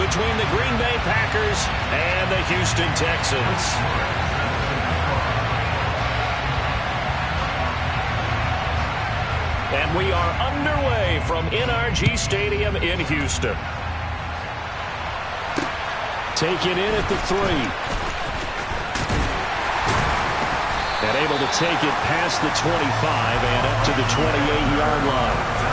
between the Green Bay Packers and the Houston Texans. And we are underway from NRG Stadium in Houston. Taken in at the 3. And able to take it past the 25 and up to the 28-yard line.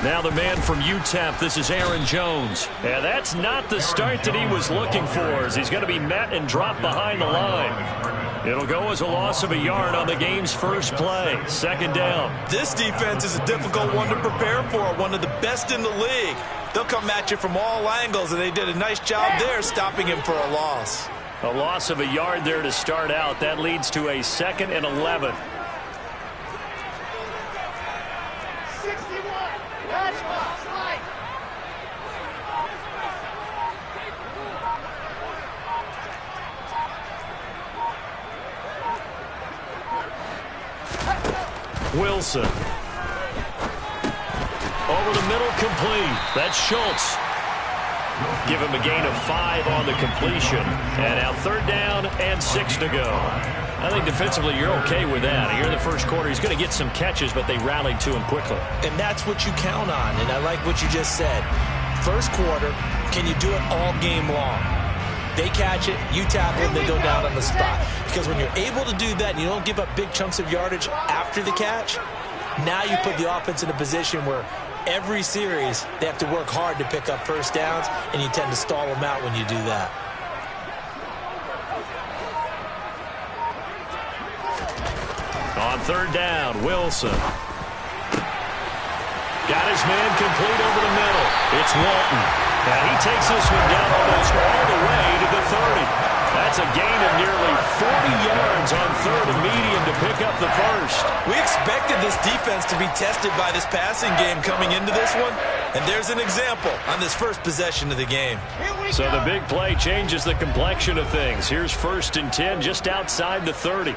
Now the man from UTEP, this is Aaron Jones. And that's not the start that he was looking for, as he's going to be met and dropped behind the line. It'll go as a loss of a yard on the game's first play. Second down. This defense is a difficult one to prepare for, one of the best in the league. They'll come at you from all angles, and they did a nice job there stopping him for a loss. A loss of a yard there to start out. That leads to a 2nd and 11. Wilson. Over the middle, complete. That's Schultz. Give him a gain of 5 on the completion. And now 3rd down and 6 to go. I think defensively you're okay with that. Here in the first quarter, he's going to get some catches, but they rallied to him quickly. And that's what you count on, and I like what you just said. First quarter, can you do it all game long? They catch it, you tackle it, they go down on the spot. Because when you're able to do that and you don't give up big chunks of yardage after the catch, now you put the offense in a position where every series they have to work hard to pick up first downs, and you tend to stall them out when you do that. On 3rd down, Wilson. Got his man complete over the middle. It's Walton. And he takes this one down almost all the way to the 30. That's a gain of nearly 40 yards on 3rd and medium to pick up the first. We expected this defense to be tested by this passing game coming into this one. And there's an example on this first possession of the game. So the big play changes the complexion of things. Here's 1st and 10 just outside the 30.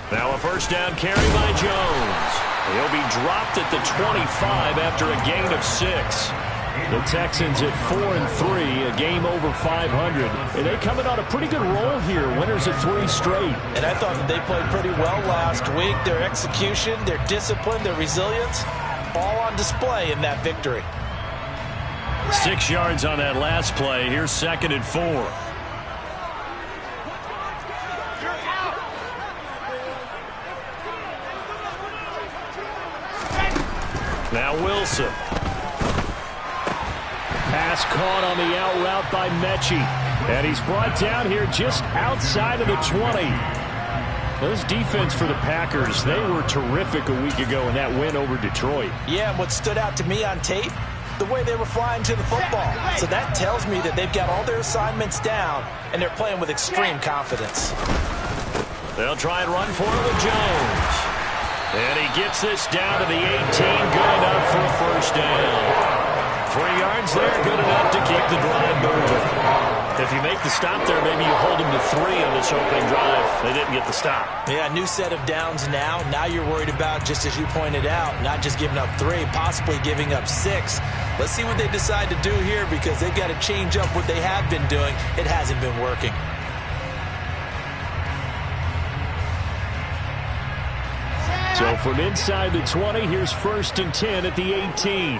Now a first down carry by Jones. He'll be dropped at the 25 after a gain of 6. The Texans at 4-3, a game over 500. And they coming on a pretty good roll here, winners of 3 straight. And I thought that they played pretty well last week. Their execution, their discipline, their resilience, all on display in that victory. 6 yards on that last play. Here's 2nd and 4. Now Wilson. Pass caught on the out route by Mechie. And he's brought down here just outside of the 20. This defense for the Packers, they were terrific a week ago in that win over Detroit. Yeah, and what stood out to me on tape, the way they were flying to the football. So that tells me that they've got all their assignments down, and they're playing with extreme confidence. They'll try and run for it with Jones. And he gets this down to the 18, good enough for a first down. 3 yards there, good enough to keep the drive moving. If you make the stop there, maybe you hold them to 3 on this opening drive. They didn't get the stop. Yeah, new set of downs now. Now you're worried about, just as you pointed out, not just giving up 3, possibly giving up 6. Let's see what they decide to do here, because they've got to change up what they have been doing. It hasn't been working. So from inside the 20, here's 1st and 10 at the 18.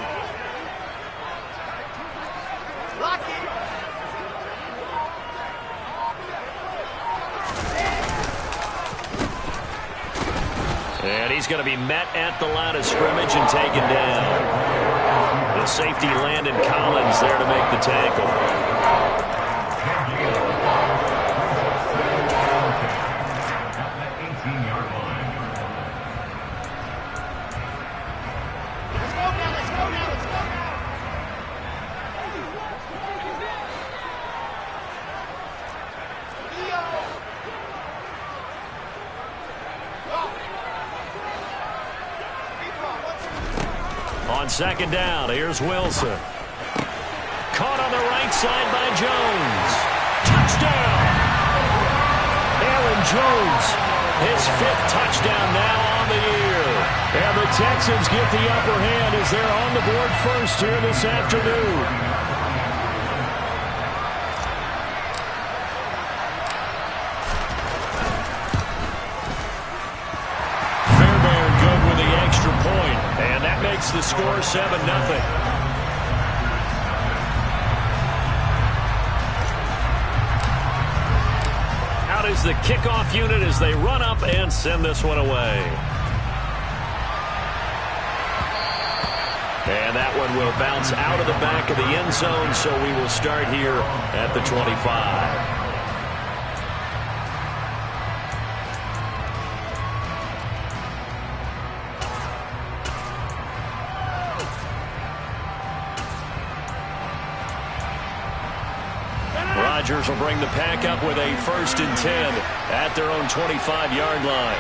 And he's going to be met at the line of scrimmage and taken down. The safety, Landon Collins, there to make the tackle. On second down, here's Wilson. Caught on the right side by Jones. Touchdown! Aaron Jones, his 5th touchdown now on the year. And the Texans get the upper hand as they're on the board first here this afternoon. Fairbairn good with the extra point, and that makes the score 7-0. Is the kickoff unit as they run up and send this one away. And that one will bounce out of the back of the end zone, so we will start here at the 25. Rodgers will bring the pack up with a 1st and 10 at their own 25-yard line.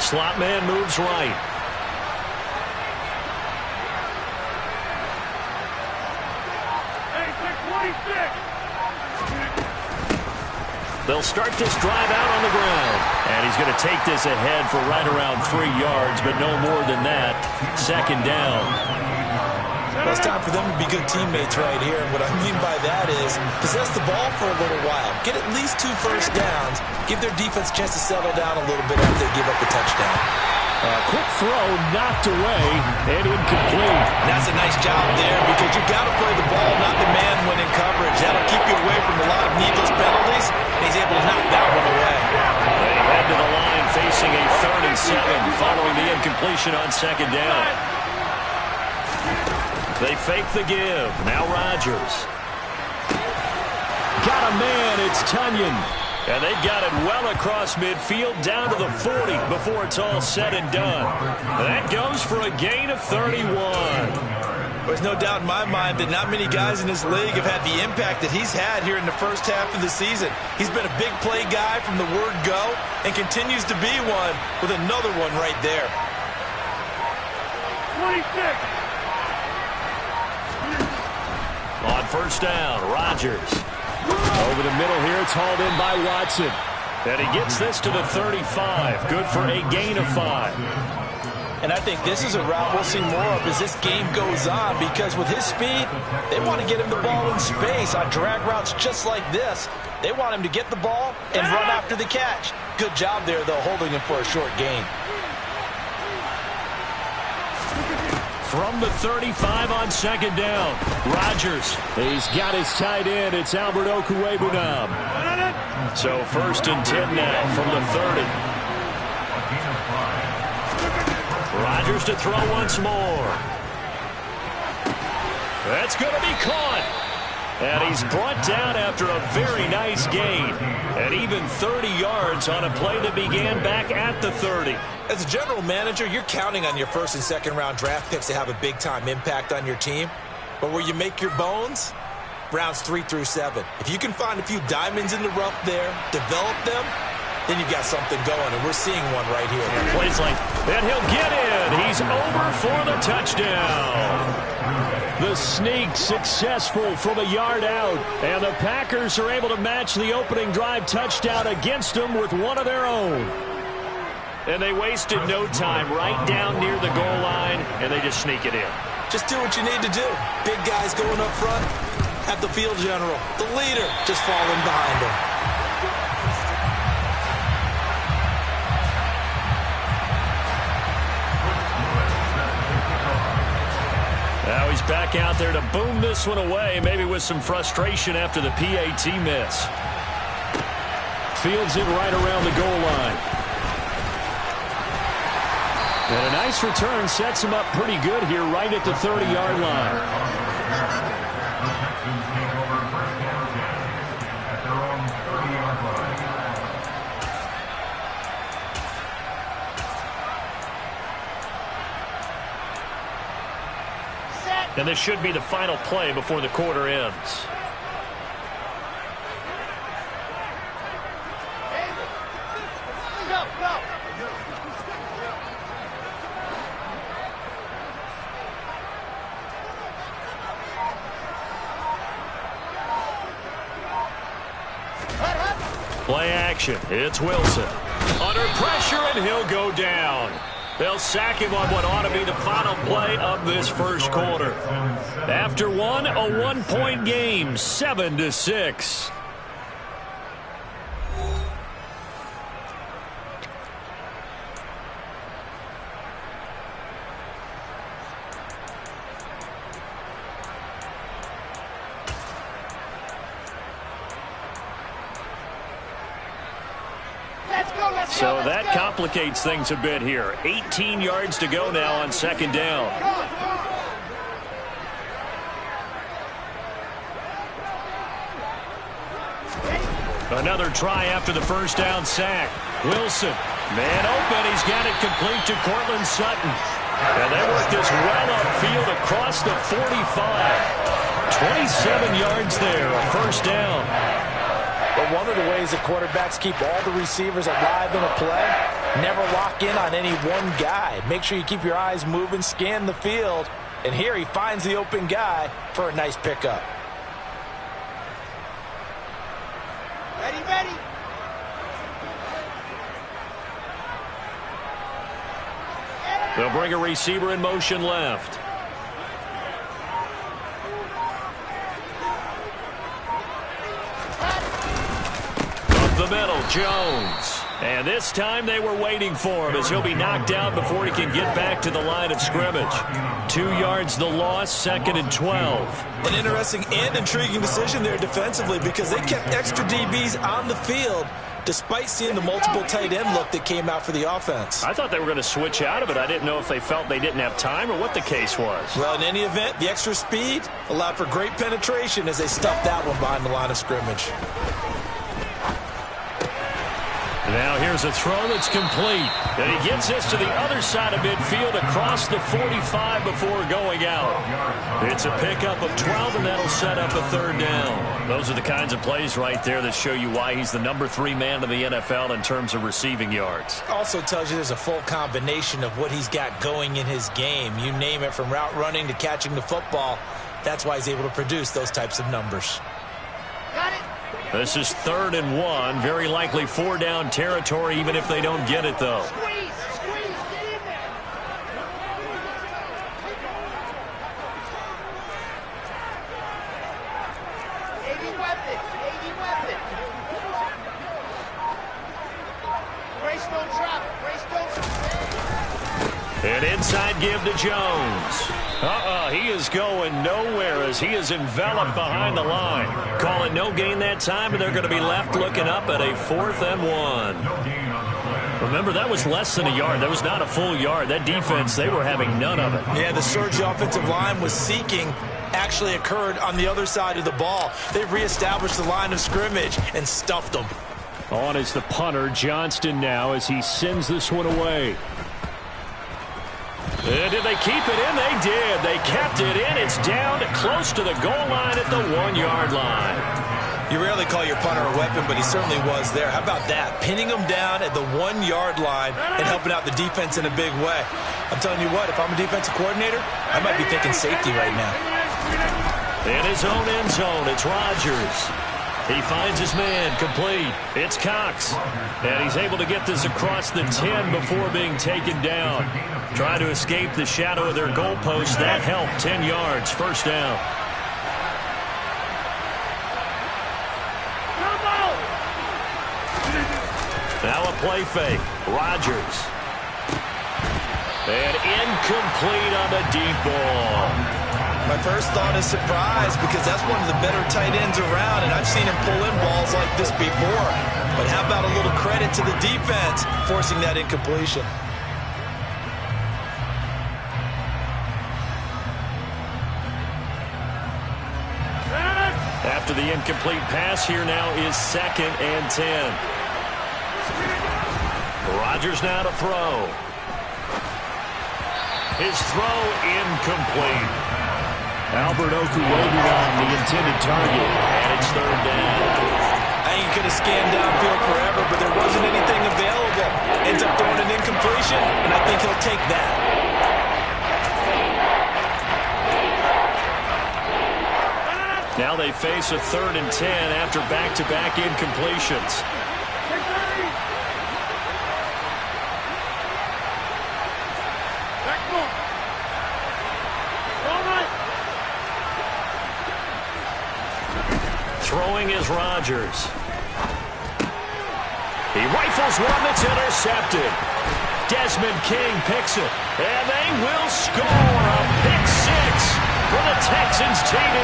Slot man moves right. They'll start this drive out on the ground. And he's going to take this ahead for right around 3 yards, but no more than that. Second down. Well, it's time for them to be good teammates right here. And what I mean by that is possess the ball for a little while. Get at least 2 first downs. Give their defense a chance to settle down a little bit after they give up the touchdown. Quick throw knocked away and incomplete. That's a nice job there because you've got to play the ball, not the man when in coverage. That'll keep you away from a lot of needless penalties. And he's able to knock that one away. They head to the line facing a 3rd and 7 following the incompletion on second down. They fake the give. Now Rodgers. Got a man. It's Tunyon. And they've got it well across midfield down to the 40 before it's all said and done. That goes for a gain of 31. There's no doubt in my mind that not many guys in this league have had the impact that he's had here in the first half of the season. He's been a big play guy from the word go and continues to be one with another one right there. 26. On first down, Rodgers. Over the middle here, it's hauled in by Watson. And he gets this to the 35. Good for a gain of 5. And I think this is a route we'll see more of as this game goes on because with his speed, they want to get him the ball in space on drag routes just like this. They want him to get the ball and run after the catch. Good job there, though, holding him for a short gain. From the 35 on second down, Rodgers. He's got his tight end. It's Albert Okwuegbunam. So 1st and 10 now from the 30. Rodgers to throw once more. That's going to be caught. And he's brought down after a very nice gain. And even 30 yards on a play that began back at the 30. As a general manager, you're counting on your 1st and 2nd round draft picks to have a big-time impact on your team. But where you make your bones, rounds 3 through 7. If you can find a few diamonds in the rough there, develop them, then you've got something going, and we're seeing one right here. And plays like that, he'll get in. He's over for the touchdown. The sneak successful from a yard out, and the Packers are able to match the opening drive touchdown against them with one of their own. And they wasted no time right down near the goal line, and they just sneak it in. Just do what you need to do. Big guys going up front, have the field general, the leader, just falling behind him. Now he's back out there to boom this one away, maybe with some frustration after the PAT miss. Fields it right around the goal line. And a nice return sets him up pretty good here right at the 30-yard line. And this should be the final play before the quarter ends. Play action. It's Wilson. Under pressure, and he'll go down. They'll sack him on what ought to be the final play of this first quarter. After one, a one-point game, 7-6. So that complicates things a bit here. 18 yards to go now on second down. Another try after the first down sack. Wilson, man open. He's got it complete to Courtland Sutton. And they work this well upfield across the 45. 27 yards there, a first down. But one of the ways that quarterbacks keep all the receivers alive in a play, never lock in on any one guy. Make sure you keep your eyes moving, scan the field. And here he finds the open guy for a nice pickup. Ready. They'll bring a receiver in motion left. The middle, Jones. And this time they were waiting for him as he'll be knocked out before he can get back to the line of scrimmage. 2 yards the loss, 2nd and 12. An interesting and intriguing decision there defensively because they kept extra DBs on the field despite seeing the multiple tight end look that came out for the offense. I thought they were going to switch out of it. I didn't know if they felt they didn't have time or what the case was. Well, in any event, the extra speed allowed for great penetration as they stuffed that one behind the line of scrimmage. Now here's a throw that's complete. And he gets this to the other side of midfield across the 45 before going out. It's a pickup of 12, and that'll set up a third down. Those are the kinds of plays right there that show you why he's the number 3 man in the NFL in terms of receiving yards. Also tells you there's a full combination of what he's got going in his game. You name it, from route running to catching the football. That's why he's able to produce those types of numbers. Got it. This is 3rd and 1. Very likely 4-down territory, even if they don't get it, though. Squeeze, get in there. Eighty weapon. Brace don't drop. An inside give to Jones. He is going nowhere as he is enveloped behind the line. Call it no gain that time, and they're going to be left looking up at a 4th and 1. Remember, that was less than a yard. That was not a full yard. That defense, they were having none of it. Yeah, the surge the offensive line was seeking actually occurred on the other side of the ball. They reestablished the line of scrimmage and stuffed them. On is the punter, Johnston, now as he sends this one away. And did they keep it in? They did. They kept it in. It's down to close to the goal line at the 1-yard line. You rarely call your punter a weapon, but he certainly was there. How about that? Pinning him down at the 1-yard line and helping out the defense in a big way. I'm telling you what, if I'm a defensive coordinator, I might be thinking safety right now. In his own end zone, it's Rodgers. He finds his man, complete. It's Cox. And he's able to get this across the 10 before being taken down. Trying to escape the shadow of their goalpost. That helped. 10 yards, first down. Now a play fake. Rodgers. And incomplete on the deep ball. My first thought is surprise because that's one of the better tight ends around, and I've seen him pull in balls like this before. But how about a little credit to the defense forcing that incompletion? After the incomplete pass, here now is 2nd and 10. Rodgers now to throw. His throw incomplete. Albert Oku waited on the intended target, and it's 3rd down. I think he could have scanned downfield forever, but there wasn't anything available. Ends up throwing an incompletion, and I think he'll take that. Now they face a 3rd and 10 after back-to-back incompletions. Throwing is Rodgers. He rifles one that's intercepted. Desmond King picks it, and they will score a pick six for the Texans TD.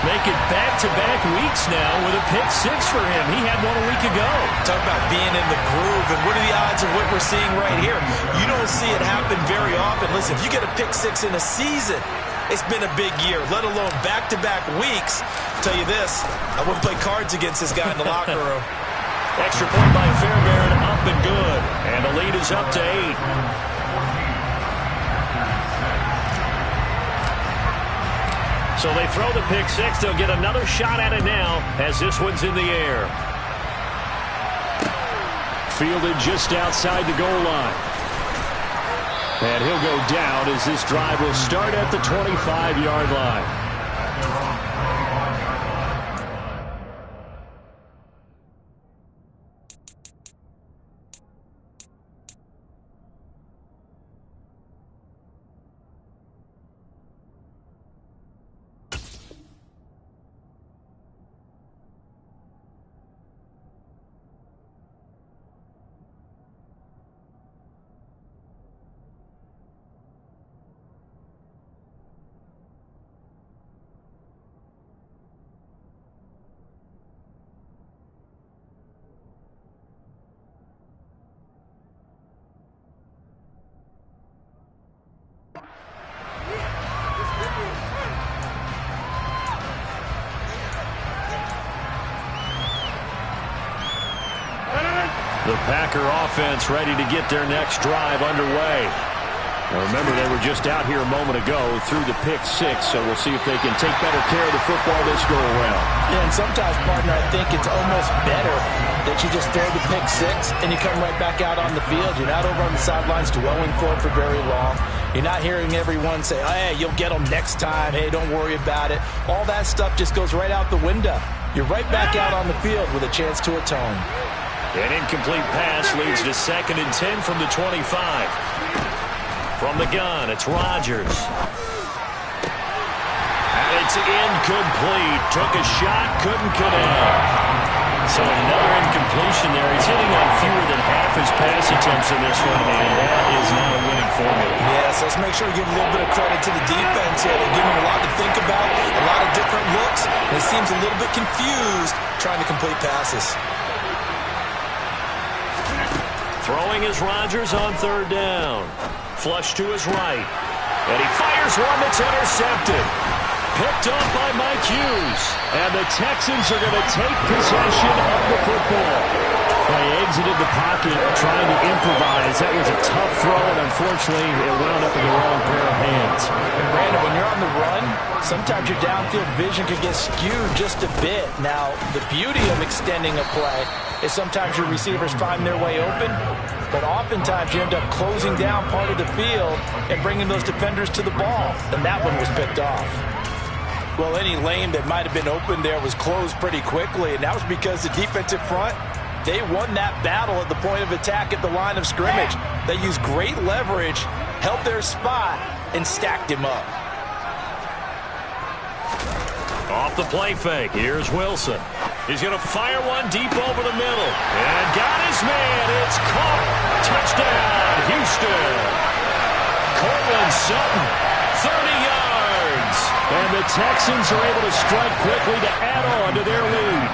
Make it back-to-back weeks now with a pick six for him. He had one a week ago. Talk about being in the groove, and what are the odds of what we're seeing right here? You don't see it happen very often. Listen, if you get a pick six in a season, it's been a big year, let alone back-to-back weeks. I'll tell you this, I wouldn't play cards against this guy in the locker room. Extra point by Fairbairn, up and good. And the lead is up to 8. So they throw the pick six. They'll get another shot at it now as this one's in the air. Fielded just outside the goal line. And he'll go down as this drive will start at the 25-yard line. The Packer offense ready to get their next drive underway. Now remember, they were just out here a moment ago through the pick six, so we'll see if they can take better care of the football this go-around. Yeah, and sometimes, partner, I think it's almost better that you just throw the pick six and you come right back out on the field. You're not over on the sidelines dwelling for it for very long. You're not hearing everyone say, oh, hey, you'll get them next time. Hey, don't worry about it. All that stuff just goes right out the window. You're right back out on the field with a chance to atone. An incomplete pass leads to 2nd and 10 from the 25. From the gun, it's Rodgers. And it's incomplete. Took a shot, couldn't connect. So another incompletion there. He's hitting on fewer than half his pass attempts in this one, and that is not a winning formula. Yes, let's make sure we give a little bit of credit to the defense here. They're giving him a lot to think about, a lot of different looks, and he seems a little bit confused trying to complete passes. Throwing is Rodgers on 3rd down. Flush to his right. And he fires one that's intercepted. Picked up by Mike Hughes. And the Texans are going to take possession of the football. They exited the pocket trying to improvise. That was a tough throw, and unfortunately it wound up in the wrong pair of hands. And Brandon, when you're on the run, sometimes your downfield vision could get skewed just a bit. Now, the beauty of extending a play is sometimes your receivers find their way open, but oftentimes you end up closing down part of the field and bringing those defenders to the ball, and that one was picked off. Well, any lane that might have been open there was closed pretty quickly, and that was because the defensive front, they won that battle at the point of attack at the line of scrimmage. They used great leverage, held their spot, and stacked him up. Off the play fake, here's Wilson. He's going to fire one deep over the middle. And got his man. It's caught. Touchdown, Houston. Cortland Sutton, 30 yards. And the Texans are able to strike quickly to add on to their lead.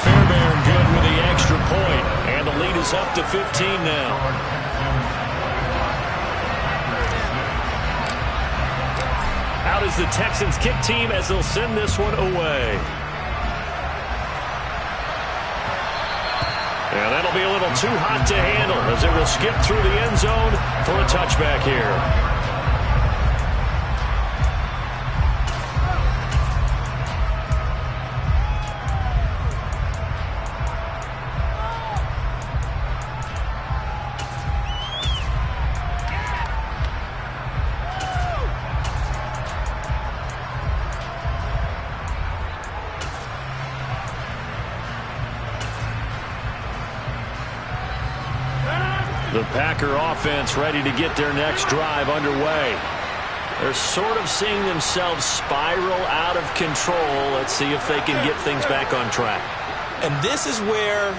Fairbairn good with the extra point. And the lead is up to 15 now. Out is the Texans kick team as they'll send this one away. And that'll be a little too hot to handle as it will skip through the end zone for a touchback here. The Packer offense ready to get their next drive underway. They're sort of seeing themselves spiral out of control. Let's see if they can get things back on track. And this is where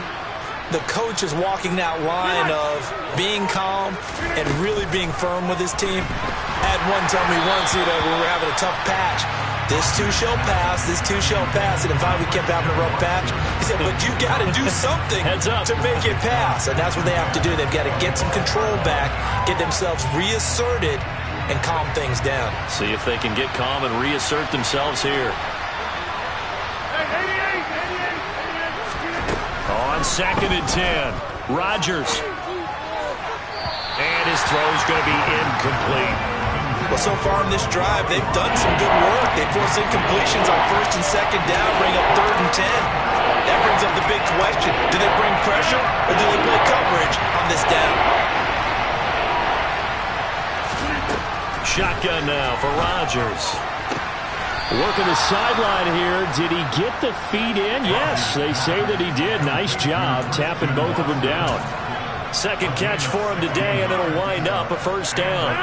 the coach is walking that line of being calm and really being firm with his team. I had one tell me once, we were having a tough patch. This too shall pass, this too shall pass. And if we kept having a rough patch, he said, but you got to do something to make it pass. And that's what they have to do. They've got to get some control back, get themselves reasserted, and calm things down. See if they can get calm and reassert themselves here. On 2nd and 10, Rodgers. And his throw's going to be incomplete. Well, so far in this drive, they've done some good work. They forced incompletions on 1st and 2nd down, bring up 3rd and 10. That brings up the big question. Do they bring pressure or do they play coverage on this down? Shotgun now for Rodgers. Working the sideline here. Did he get the feet in? Yes, they say that he did. Nice job tapping both of them down. Second catch for him today, and it'll wind up a first down.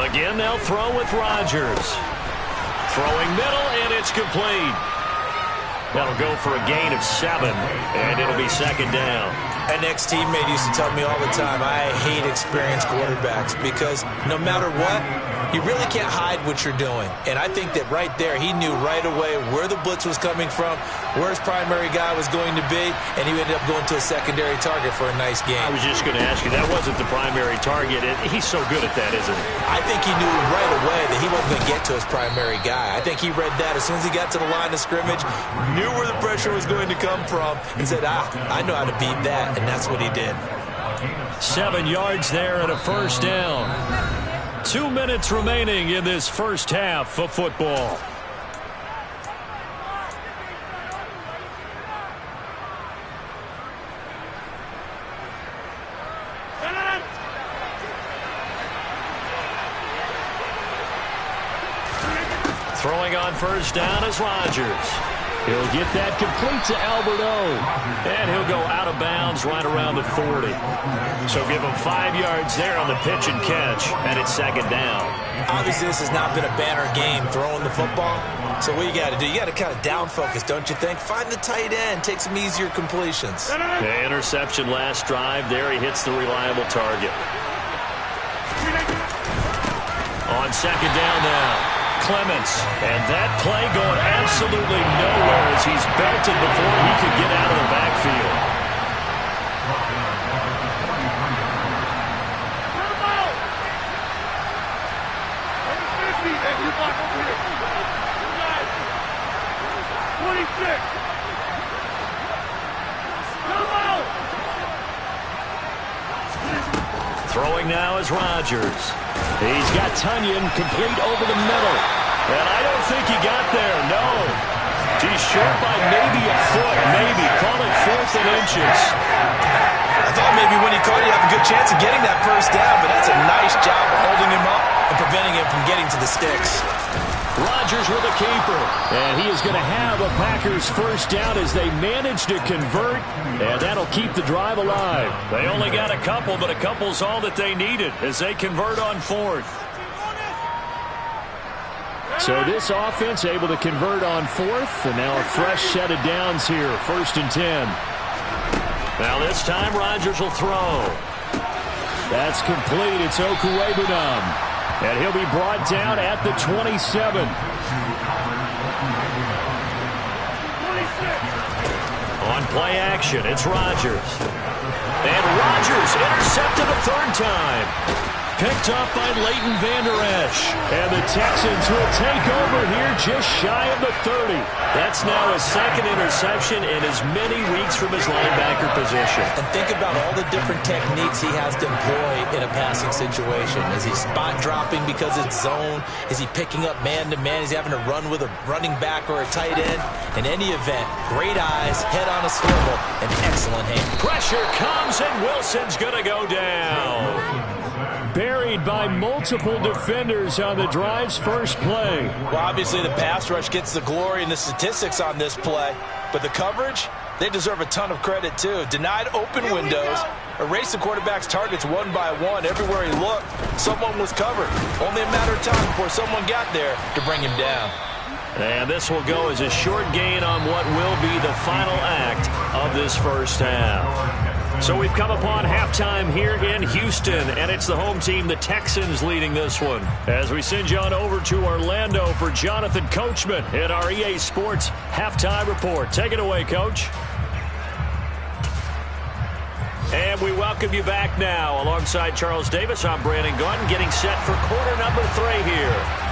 Again, they'll throw with Rodgers. Throwing middle, and it's complete. That'll go for a gain of 7, and it'll be 2nd down. An ex-teammate used to tell me all the time, I hate experienced quarterbacks because no matter what, you really can't hide what you're doing. And I think that right there, he knew right away where the blitz was coming from, where his primary guy was going to be, and he ended up going to a secondary target for a nice game. I was just going to ask you, that wasn't the primary target. He's so good at that, isn't he? I think he knew right away that he wasn't going to get to his primary guy. I think he read that as soon as he got to the line of scrimmage, knew where the pressure was going to come from, and said, I know how to beat that. And that's what he did. 7 yards there and a first down. 2 minutes remaining in this first half of football. Throwing on first down is Rodgers. He'll get that complete to Albert O. And he'll go out of bounds right around the 40. So give him 5 yards there on the pitch and catch, and it's 2nd down. Obviously, this has not been a banner game throwing the football. So what you got to do, you got to kind of down focus, don't you think? Find the tight end, take some easier completions. The interception last drive. There he hits the reliable target. On 2nd down now. Clements, and that play going absolutely nowhere as he's belted before he could get out of the backfield. Throwing now is Rodgers. He's got Tunyon complete over the middle. And I don't think he got there, no. He's short by maybe a foot, maybe. Call it 4th and inches. I thought maybe when he caught it, he'd have a good chance of getting that first down, but that's a nice job of holding him up and preventing him from getting to the sticks. Rodgers with a keeper. And he is going to have a Packers first down as they manage to convert. And that'll keep the drive alive. They only got a couple, but a couple's all that they needed as they convert on 4th. So this offense able to convert on 4th. And now a fresh set of downs here. 1st and 10. Now this time Rodgers will throw. That's complete. It's Okuwebunam. And he'll be brought down at the 27. On play action, it's Rodgers. And Rodgers intercepted a 3rd time. picked up by Leighton Vander Esch. And the Texans will take over here just shy of the 30. That's now his second interception in as many weeks from his linebacker position. And think about all the different techniques he has to employ in a passing situation. Is he spot dropping because it's zone? Is he picking up man-to-man? Is he having to run with a running back or a tight end? In any event, great eyes, head on a swivel, and excellent hand. Pressure comes, and Wilson's going to go down. Buried by multiple defenders on the drive's first play. Well, obviously the pass rush gets the glory and the statistics on this play, but the coverage, they deserve a ton of credit too. Denied open windows, erased the quarterback's targets one by one. Everywhere he looked, someone was covered. Only a matter of time before someone got there to bring him down. And this will go as a short gain on what will be the final act of this first half. So we've come upon halftime here in Houston, and it's the home team, the Texans, leading this one. As we send you on over to Orlando for Jonathan Coachman at our EA Sports Halftime Report. Take it away, Coach. And we welcome you back now. Alongside Charles Davis, I'm Brandon Gaudin, getting set for quarter number 3 here.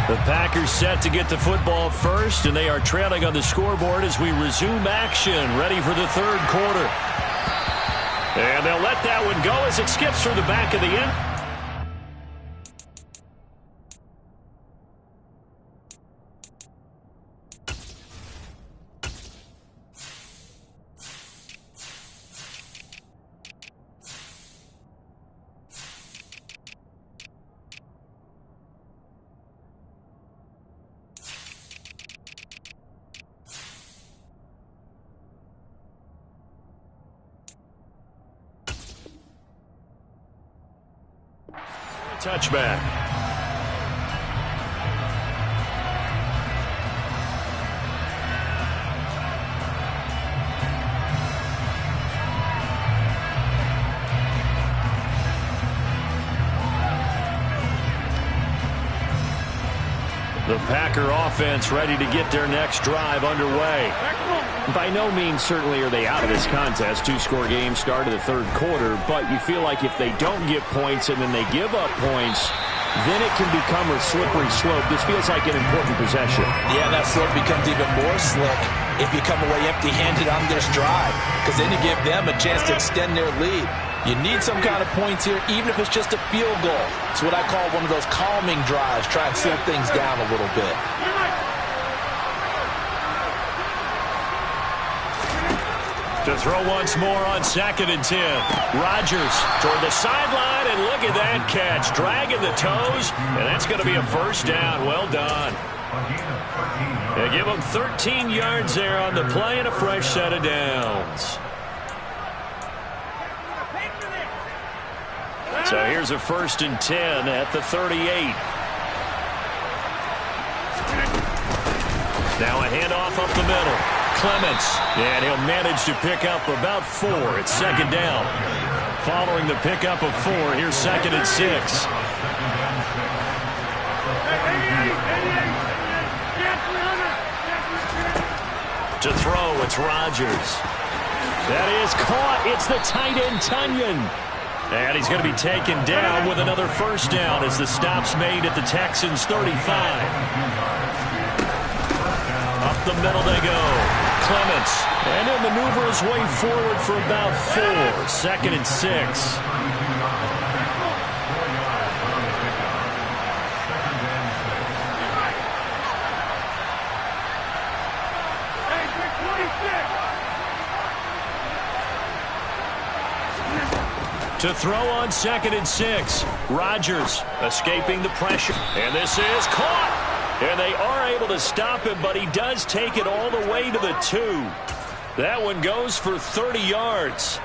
The Packers set to get the football first, and they are trailing on the scoreboard as we resume action, ready for the third quarter. And they'll let that one go as it skips through the back of the end. Touchback. The Packer offense ready to get their next drive underway. By no means certainly are they out of this contest. 2-score game start of the third quarter, but you feel like if they don't get points and then they give up points, then it can become a slippery slope. This feels like an important possession. Yeah, that slope becomes even more slick if you come away empty-handed on this drive, because then you give them a chance to extend their lead. You need some kind of points here, even if it's just a field goal. It's what I call one of those calming drives. Try and slow things down a little bit. To throw once more on 2nd and 10. Rodgers toward the sideline, and look at that catch. Dragging the toes, and that's going to be a first down. Well done. They give him 13 yards there on the play and a fresh set of downs. So here's a 1st and 10 at the 38. Now a handoff up the middle. Clements, and he'll manage to pick up about 4. It's 2nd down. Following the pickup of 4, here's 2nd and 6. To throw, it's Rodgers. That is caught. It's the tight end, Tunyon. And he's going to be taken down with another first down as the stop's made at the Texans' 35. Up the middle they go. Clements, and he'll maneuver his way forward for about 4. 2nd and 6. To throw on 2nd and 6. Rodgers escaping the pressure. And this is caught. And they are able to stop him, but he does take it all the way to the 2. That one goes for 30 yards.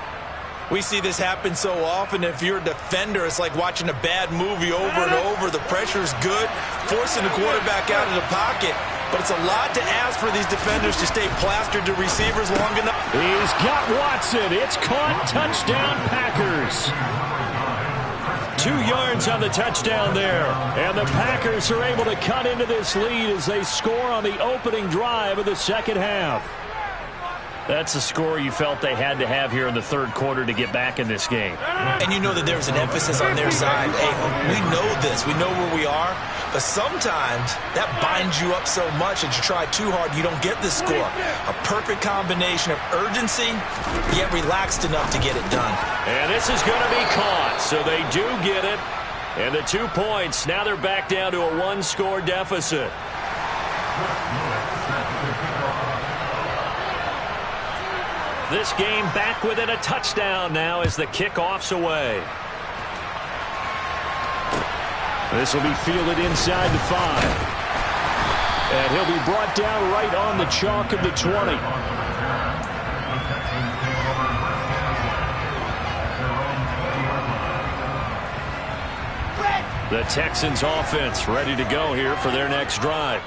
We see this happen so often. If you're a defender, it's like watching a bad movie over and over. The pressure's good, forcing the quarterback out of the pocket. But it's a lot to ask for these defenders to stay plastered to receivers long enough. He's got Watson. It's caught. Touchdown, Packers. 2 yards on the touchdown there. And the Packers are able to cut into this lead as they score on the opening drive of the second half. That's the score you felt they had to have here in the third quarter to get back in this game. And you know that there's an emphasis on their side. Hey, we know this. We know where we are. But sometimes that binds you up so much that you try too hard, you don't get the score. A perfect combination of urgency, yet relaxed enough to get it done. And this is going to be caught, so they do get it. And the 2 points, now they're back down to a one-score deficit. This game back within a touchdown now as the kickoff's away. This will be fielded inside the 5. And he'll be brought down right on the chalk of the 20. The Texans offense ready to go here for their next drive.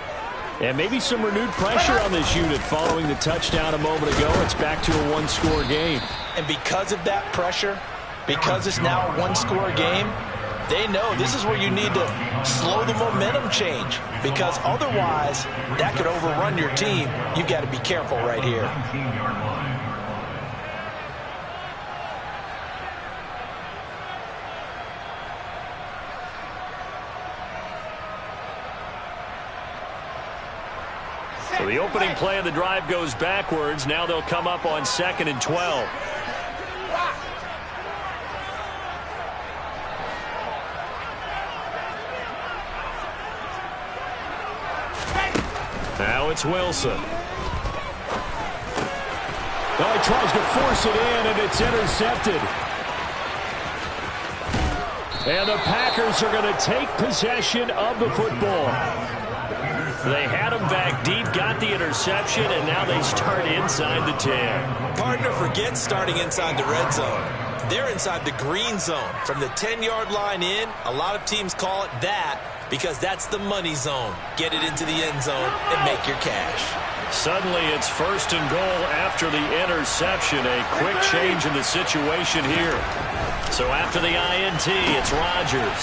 And maybe some renewed pressure on this unit following the touchdown a moment ago. It's back to a one-score game. And because of that pressure, because it's now a one-score game, they know this is where you need to slow the momentum change. Because otherwise, that could overrun your team. You've got to be careful right here. So the opening play of the drive goes backwards. Now they'll come up on 2nd and 12. Now it's Wilson. Oh, he tries to force it in, and it's intercepted. And the Packers are going to take possession of the football. They had him back deep, got the interception, and now they start inside the 10. Partner, forget starting inside the red zone. They're inside the green zone. From the 10-yard line in, a lot of teams call it that because that's the money zone. Get it into the end zone and make your cash. Suddenly it's 1st and goal after the interception. A quick change in the situation here. So after the INT, it's Rodgers.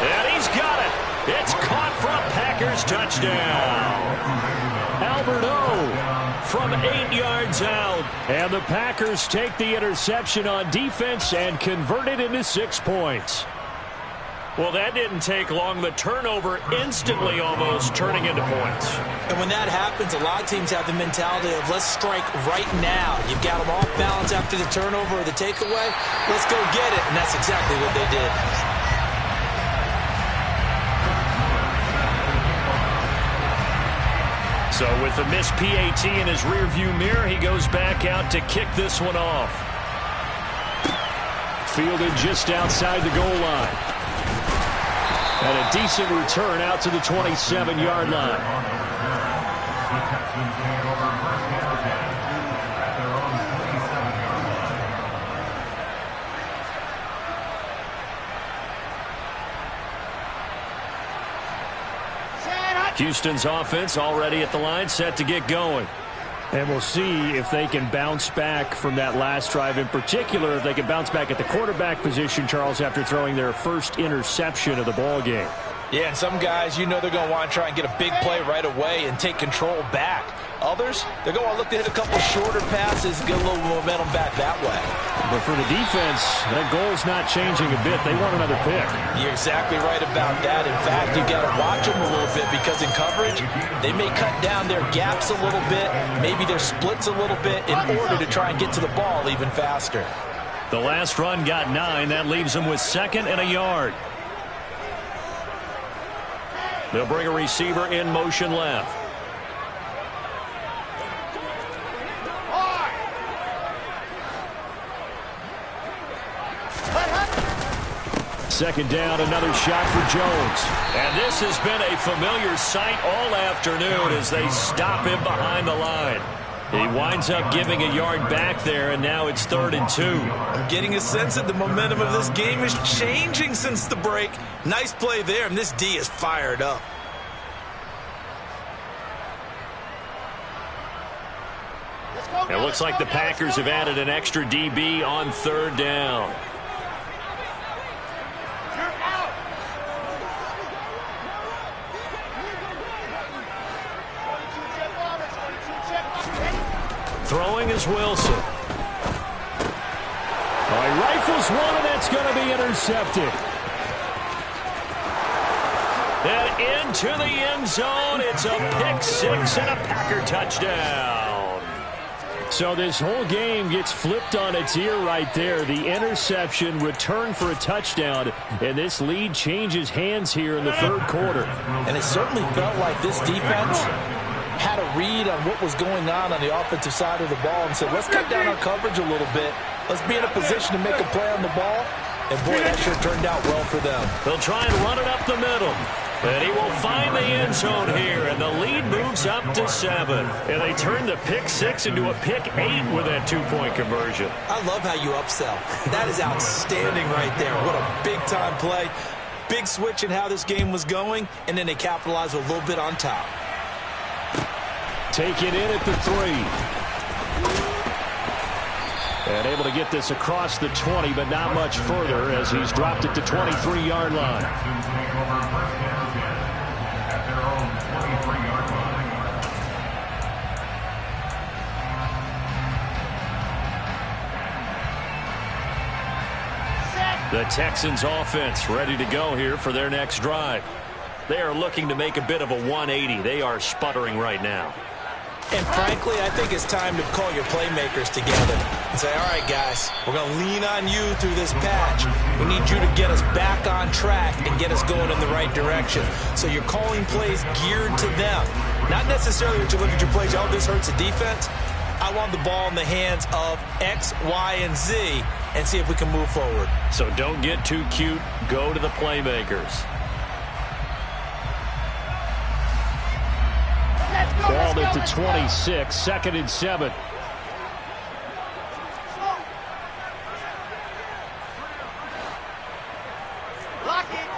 And he's got it. It's caught for a Packers touchdown. Albert O from 8 yards out. And the Packers take the interception on defense and convert it into 6 points. Well, that didn't take long. The turnover instantly almost turning into points. And when that happens, a lot of teams have the mentality of let's strike right now. You've got them off balance after the turnover or the takeaway. Let's go get it. And that's exactly what they did. So with the missed PAT in his rearview mirror, he goes back out to kick this one off. Fielded just outside the goal line. And a decent return out to the 27-yard line. Houston's offense already at the line, set to get going. And we'll see if they can bounce back from that last drive. In particular, if they can bounce back at the quarterback position, Charles, after throwing their first interception of the ball game. Yeah, and some guys, you know they're going to want to try and get a big play right away and take control back. Others, they're going to look to hit a couple shorter passes, get a little momentum back that way. But for the defense, that goal's not changing a bit. They want another pick. You're exactly right about that. In fact, you've got to watch them a little bit because in coverage, they may cut down their gaps a little bit, maybe their splits a little bit in order to try and get to the ball even faster. The last run got 9. That leaves them with 2nd and a yard. They'll bring a receiver in motion left. Second down, another shot for Jones. And this has been a familiar sight all afternoon as they stop him behind the line. He winds up giving a yard back there, and now it's 3rd and 2. I'm getting a sense that the momentum of this game is changing since the break. Nice play there, and this D is fired up. It looks like the Packers have added an extra DB on 3rd down. Throwing is Wilson. All right, rifles one, and that's going to be intercepted. And into the end zone. It's a pick six and a Packer touchdown. So this whole game gets flipped on its ear right there. The interception, return for a touchdown, and this lead changes hands here in the third quarter. And it certainly felt like this defense had a read on what was going on the offensive side of the ball and said, let's cut down our coverage a little bit. Let's be in a position to make a play on the ball. And, boy, that sure turned out well for them. They'll try and run it up the middle. And he will find the end zone here, and the lead moves up to 7. And they turn the pick 6 into a pick 8 with that two-point conversion. I love how you upsell. That is outstanding right there. What a big-time play. Big switch in how this game was going, and then they capitalized a little bit on top. Take it in at the 3. And able to get this across the 20, but not much further as he's dropped it to 23-yard line. The Texans offense ready to go here for their next drive. They are looking to make a bit of a 180. They are sputtering right now. And frankly, I think it's time to call your playmakers together and say, all right, guys, we're going to lean on you through this patch. We need you to get us back on track and get us going in the right direction. So you're calling plays geared to them. Not necessarily that you look at your plays, oh, this hurts the defense. I want the ball in the hands of X, Y, and Z and see if we can move forward. So don't get too cute. Go to the playmakers. Ball at the 26, 2nd and 7. Lock it.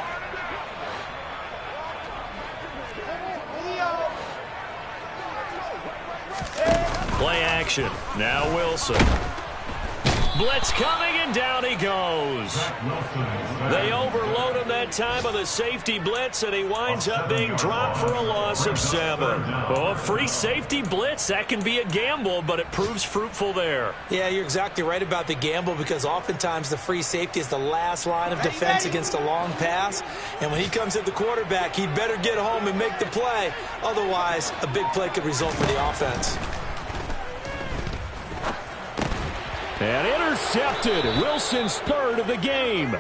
Play action. Now Wilson. Blitz coming, and down he goes. They overload him that time on the safety blitz, and he winds up being dropped for a loss of 7. Oh, free safety blitz, that can be a gamble, but it proves fruitful there. Yeah, you're exactly right about the gamble because oftentimes the free safety is the last line of defense against a long pass. And when he comes at the quarterback, he'd better get home and make the play. Otherwise, a big play could result for the offense. And intercepted. Wilson's third of the game.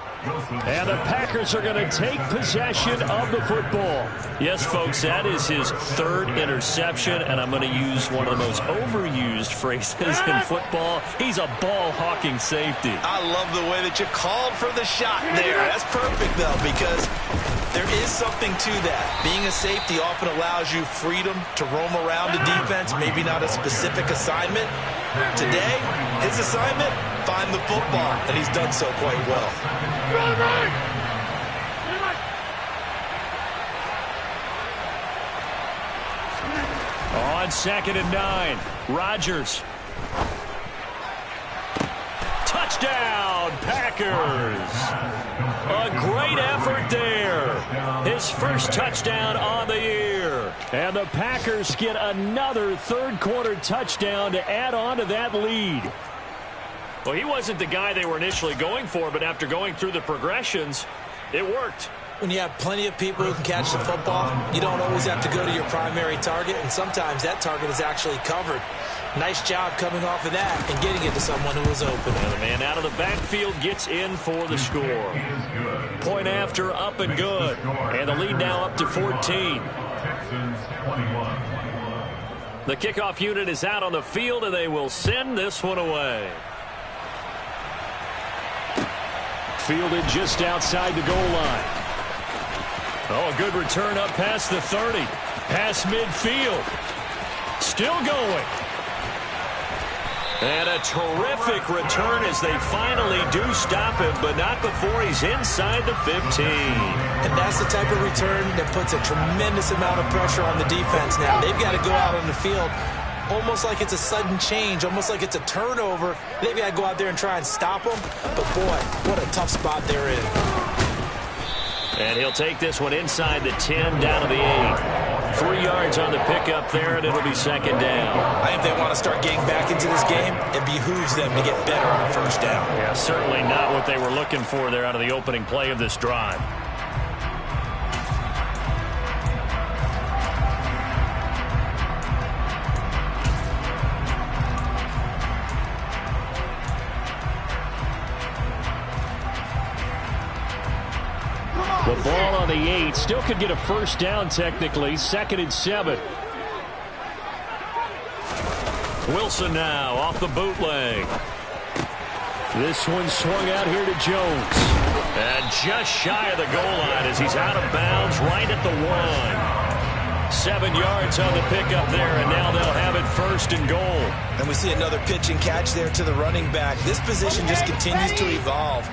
And the Packers are going to take possession of the football. Yes, folks, that is his third interception, and I'm going to use one of the most overused phrases in football. He's a ball-hawking safety. I love the way that you called for the shot there. That's perfect, though, because there is something to that. Being a safety often allows you freedom to roam around the defense, maybe not a specific assignment. Today, his assignment, find the football, and he's done so quite well. On 2nd and 9, Rodgers. Touchdown, Packers. A great effort there. His first touchdown on the year. And the Packers get another third-quarter touchdown to add on to that lead. Well, he wasn't the guy they were initially going for, but after going through the progressions, it worked. When you have plenty of people who can catch the football, you don't always have to go to your primary target, and sometimes that target is actually covered. Nice job coming off of that and getting it to someone who was open. And the man out of the backfield gets in for the score. Point after, up and good. And the lead now up to 14. The kickoff unit is out on the field, and they will send this one away. Fielded just outside the goal line. Oh, a good return up past the 30. Past midfield. Still going. And a terrific return as they finally do stop him, but not before he's inside the 15. And that's the type of return that puts a tremendous amount of pressure on the defense now. They've got to go out on the field almost like it's a sudden change, almost like it's a turnover. They've got to go out there and try and stop them. But, boy, what a tough spot they're in. And he'll take this one inside the 10, down to the 8. 3 yards on the pickup there, and it'll be second down. I think they want to start getting back into this game. It behooves them to get better on first down. Yeah, certainly not what they were looking for there out of the opening play of this drive. The ball on the 8. Still could get a first down technically. 2nd and 7. Wilson now off the bootleg. This one swung out here to Jones. And just shy of the goal line as he's out of bounds right at the 1. 7 yards on the pickup there, and now they'll have it 1st and goal. And we see another pitch and catch there to the running back. This position just continues to evolve.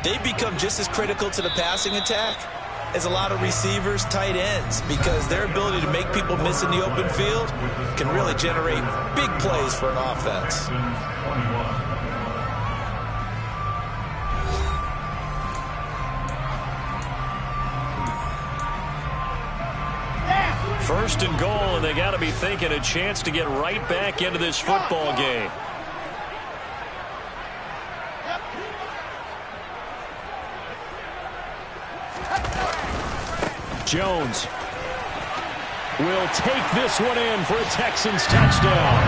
They become just as critical to the passing attack as a lot of receivers, tight ends, because their ability to make people miss in the open field can really generate big plays for an offense. First and goal, and they got to be thinking a chance to get right back into this football game. Jones will take this one in for a Texans touchdown.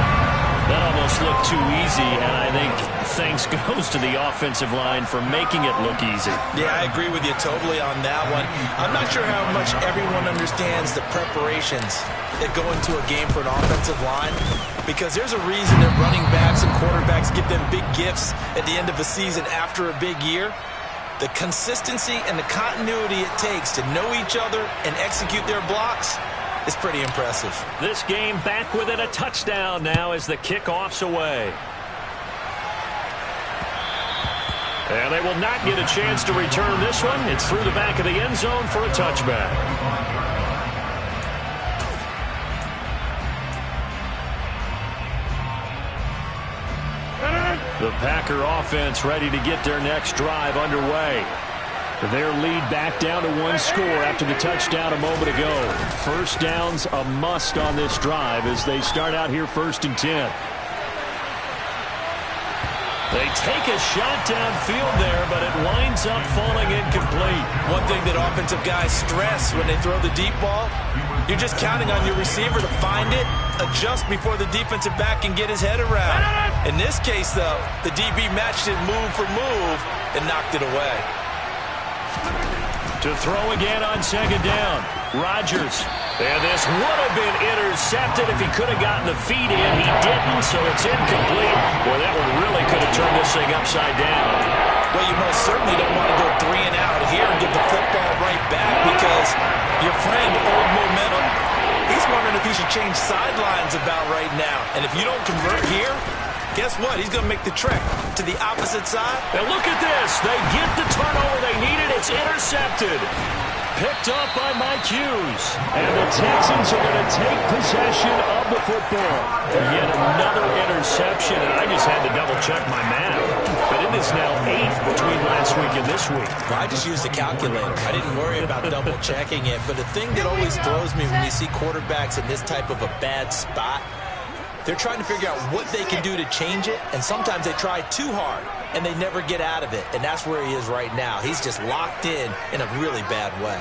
That almost looked too easy, and I think thanks goes to the offensive line for making it look easy. Yeah, I agree with you totally on that one. I'm not sure how much everyone understands the preparations that go into a game for an offensive line, because there's a reason that running backs and quarterbacks give them big gifts at the end of a season after a big year. The consistency and the continuity it takes to know each other and execute their blocks is pretty impressive. This game back within a touchdown now as the kickoff's away. And they will not get a chance to return this one. It's through the back of the end zone for a touchback. The Packer offense ready to get their next drive underway. Their lead back down to 1 score after the touchdown a moment ago. First down's a must on this drive as they start out here 1st and 10. They take a shot downfield there, but it winds up falling incomplete. One thing that offensive guys stress when they throw the deep ball, you're just counting on your receiver to find it, adjust before the defensive back can get his head around. In this case, though, the DB matched it move for move and knocked it away. To throw again on 2nd down. Rodgers. And this would have been intercepted if he could have gotten the feet in. He didn't, so it's incomplete. Boy, that one really could have turned this thing upside down. Well, you most certainly don't want to go 3 and out here and get the football right back, because your friend, Old Momentum, he's wondering if he should change sidelines about right now. And if you don't convert here, guess what? He's going to make the trek to the opposite side. And look at this. They get the turnover they needed. It's intercepted. Picked up by Mike Hughes. And the Texans are going to take possession of the football. Yet another interception, and I just had to double-check my math. But it is now 8 between last week and this week. Well, I just used the calculator. I didn't worry about double-checking it. But the thing that always throws me when you see quarterbacks in this type of a bad spot, they're trying to figure out what they can do to change it, and sometimes they try too hard, and they never get out of it, and that's where he is right now. He's just locked in a really bad way.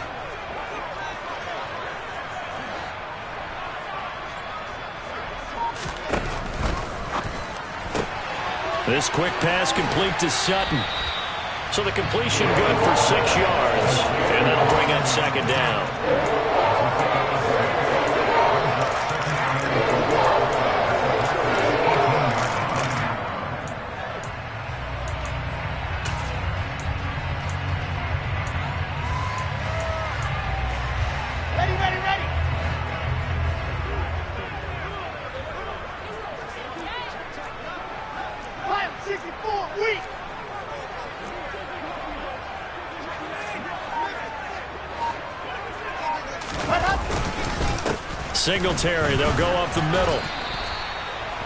This quick pass complete to Sutton. So the completion good for 6 yards, and that'll bring up 2nd down. Singletary, they'll go up the middle.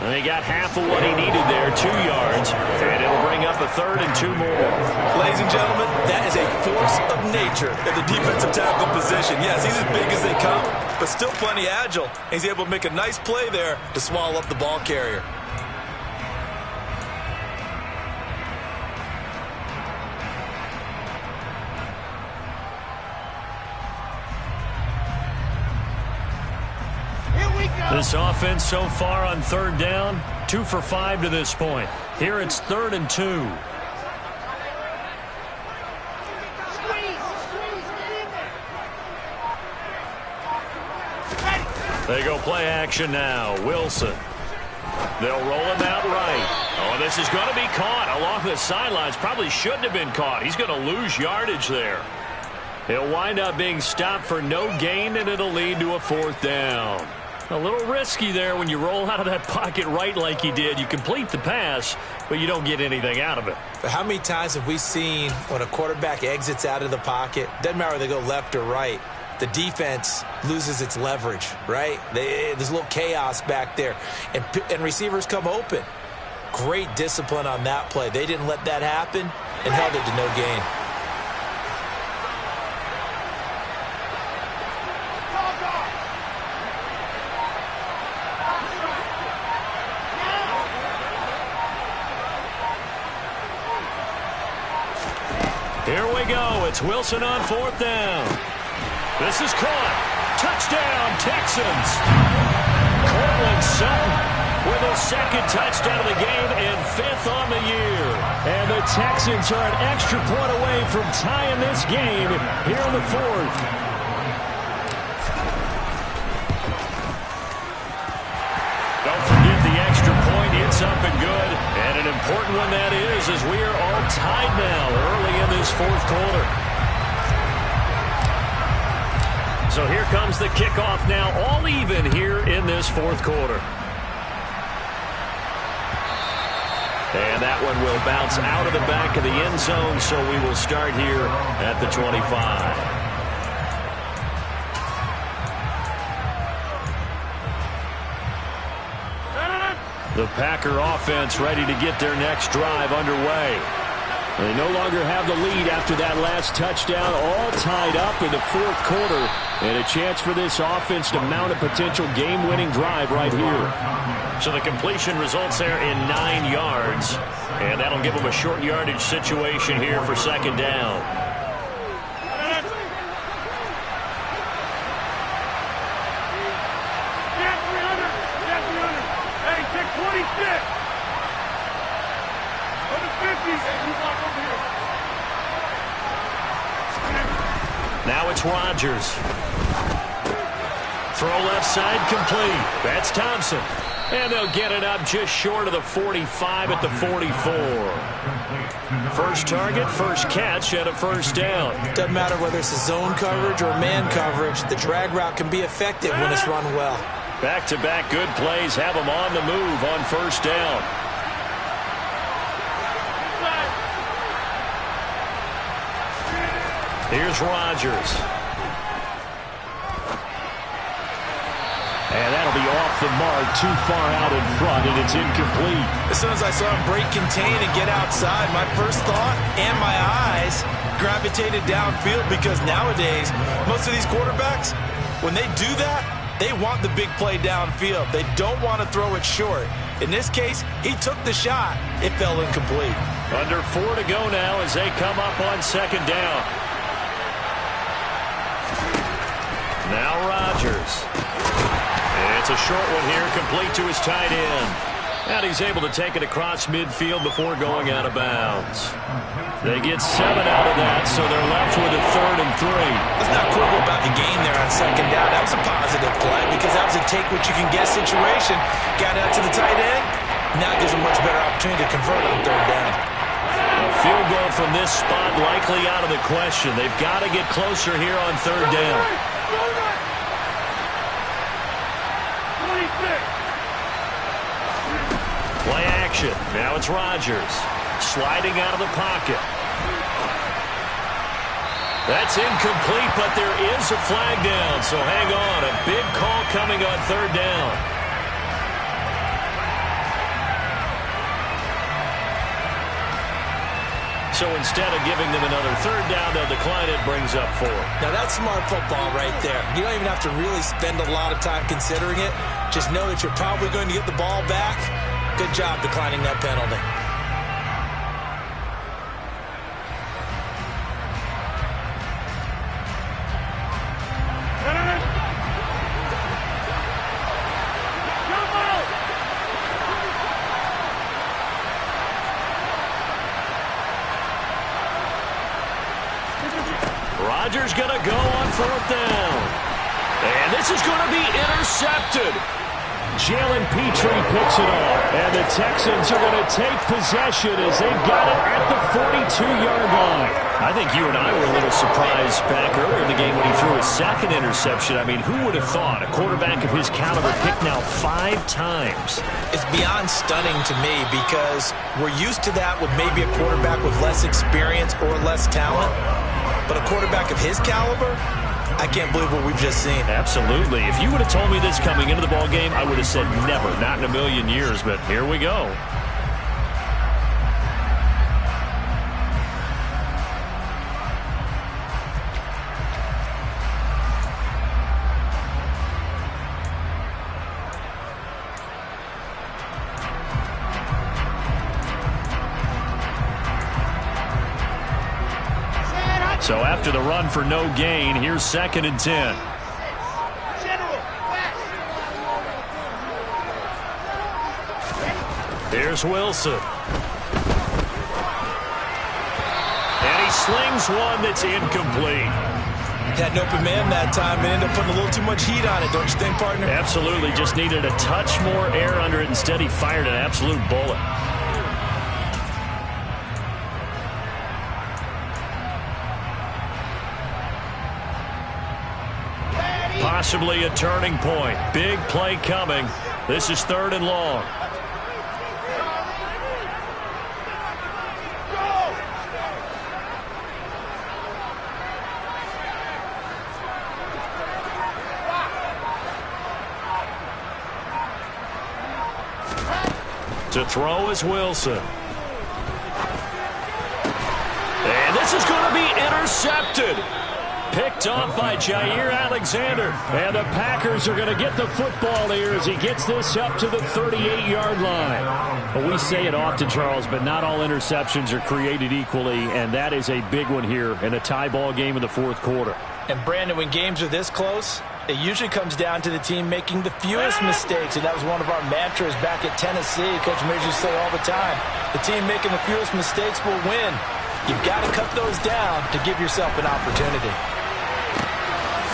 And he got half of what he needed there, 2 yards, and it'll bring up a 3rd and 2 more. Ladies and gentlemen, that is a force of nature at the defensive tackle position. Yes, he's as big as they come, but still plenty agile. He's able to make a nice play there to swallow up the ball carrier. This offense so far on 3rd down, 2 for 5 to this point. Here it's 3rd and 2. They go play action now. Wilson. They'll roll him out right. Oh, this is going to be caught along the sidelines. Probably shouldn't have been caught. He's going to lose yardage there. He'll wind up being stopped for no gain, and it'll lead to a 4th down. A little risky there when you roll out of that pocket right like he did. You complete the pass, but you don't get anything out of it. But how many times have we seen when a quarterback exits out of the pocket, doesn't matter whether they go left or right, the defense loses its leverage, right? There's a little chaos back there, and receivers come open. Great discipline on that play. They didn't let that happen and held it to no gain. Here we go. It's Wilson on 4th down. This is caught. Touchdown, Texans. Cortland Sutton with a 2nd touchdown of the game and 5th on the year. And the Texans are an extra point away from tying this game here in the 4th. Don't forget the extra point. It's up and good. And an important one that is, as we are all tied now early in this 4th quarter. So here comes the kickoff now, all even here in this 4th quarter. And that one will bounce out of the back of the end zone, so we will start here at the 25. The Packer offense ready to get their next drive underway. They no longer have the lead after that last touchdown, all tied up in the 4th quarter, and a chance for this offense to mount a potential game-winning drive right here. So the completion results there in 9 yards, and that'll give them a short yardage situation here for 2nd down. Now it's Rodgers. Throw left side complete. That's Thompson. And they'll get it up just short of the 45 at the 44. First target, first catch, and a 1st down. Doesn't matter whether it's a zone coverage or man coverage, the drag route can be effective when it's run well. Back-to-back good plays have them on the move on 1st down. Here's Rodgers. And that'll be off the mark, too far out in front, and it's incomplete. As soon as I saw him break contain and get outside, my first thought and my eyes gravitated downfield, because nowadays, most of these quarterbacks, when they do that, they want the big play downfield. They don't want to throw it short. In this case, he took the shot. It fell incomplete. Under 4 to go now as they come up on 2nd down. Now Rodgers. It's a short one here, complete to his tight end. And he's able to take it across midfield before going out of bounds. They get 7 out of that, so they're left with a 3rd and 3. It's not cool about the gain there on 2nd down. That was a positive play because that was a take-what-you-can-get situation. Got out to the tight end. Now gives them a much better opportunity to convert on 3rd down. A field goal from this spot likely out of the question. They've got to get closer here on 3rd down. Play action. Now it's Rodgers. Sliding out of the pocket. That's incomplete, but there is a flag down, so hang on. A big call coming on 3rd down. So instead of giving them another third down, they'll decline it, brings up 4. Now, that's smart football right there. You don't even have to really spend a lot of time considering it. Just know that you're probably going to get the ball back. Good job declining that penalty. Rodgers going to go on 4th down. And this is going to be intercepted. Jalen Petrie picks it off. And the Texans are going to take possession as they've got it at the 42-yard line. I think you and I were a little surprised back earlier in the game when he threw his 2nd interception. I mean, who would have thought a quarterback of his caliber picked now 5 times? It's beyond stunning to me because we're used to that with maybe a quarterback with less experience or less talent. But a quarterback of his caliber, I can't believe what we've just seen. Absolutely. If you would have told me this coming into the ball game, I would have said never, not in a million years. But here we go. So after the run for no gain, here's 2nd and 10. Here's Wilson. And he slings one that's incomplete. Had an open man that time and ended up putting a little too much heat on it, don't you think, partner? Absolutely. Just needed a touch more air under it. Instead, he fired an absolute bullet. Possibly a turning point. Big play coming. This is 3rd and long. To throw is Wilson. And this is going to be intercepted. Picked off by Jair Alexander. And the Packers are going to get the football here as he gets this up to the 38-yard line. Well, we say it often, Charles, but not all interceptions are created equally, and that is a big one here in a tie ball game in the 4th quarter. And, Brandon, when games are this close, it usually comes down to the team making the fewest mistakes, and that was one of our mantras back at Tennessee. Coach Mears used to say all the time, the team making the fewest mistakes will win. You've got to cut those down to give yourself an opportunity.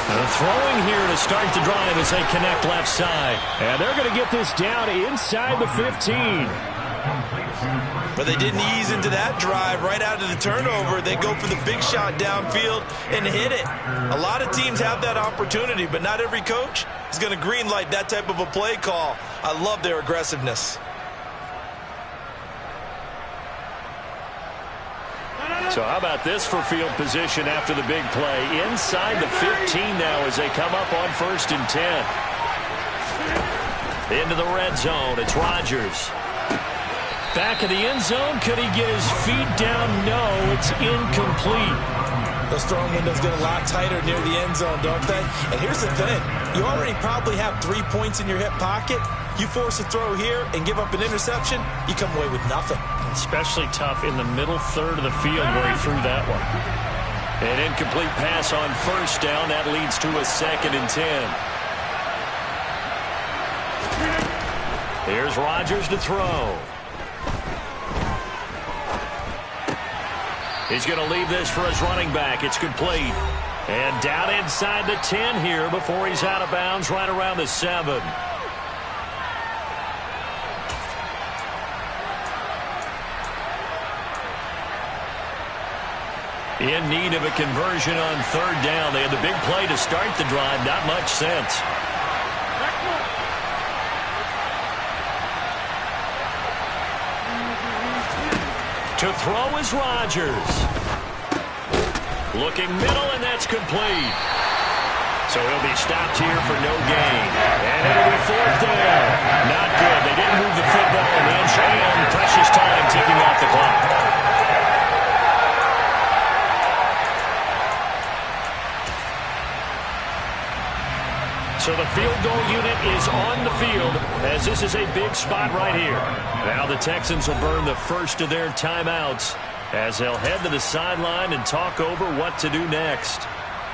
Throwing here to start the drive as they connect left side. And they're going to get this down inside the 15. But they didn't ease into that drive right out of the turnover. They go for the big shot downfield and hit it. A lot of teams have that opportunity, but not every coach is going to greenlight that type of a play call. I love their aggressiveness. So how about this for field position after the big play? Inside the 15 now as they come up on 1st and 10. Into the red zone. It's Rodgers. Back of the end zone. Could he get his feet down? No, it's incomplete. Those throwing windows get a lot tighter near the end zone, don't they? And here's the thing. You already probably have 3 points in your hip pocket. You force a throw here and give up an interception, you come away with nothing. Especially tough in the middle third of the field where he threw that one. An incomplete pass on 1st down. That leads to a 2nd and 10. Here's Rodgers to throw. He's going to leave this for his running back. It's complete. And down inside the 10 here before he's out of bounds right around the 7. In need of a conversion on 3rd down. They had the big play to start the drive. Not much sense. To throw is Rodgers. Looking middle, and that's complete. So he'll be stopped here for no gain. And it'll be 4th down. Not good. They didn't move the football an inch, and precious time ticking off the clock. as this is a big spot right here. Now the Texans will burn the first of their timeouts as they'll head to the sideline and talk over what to do next.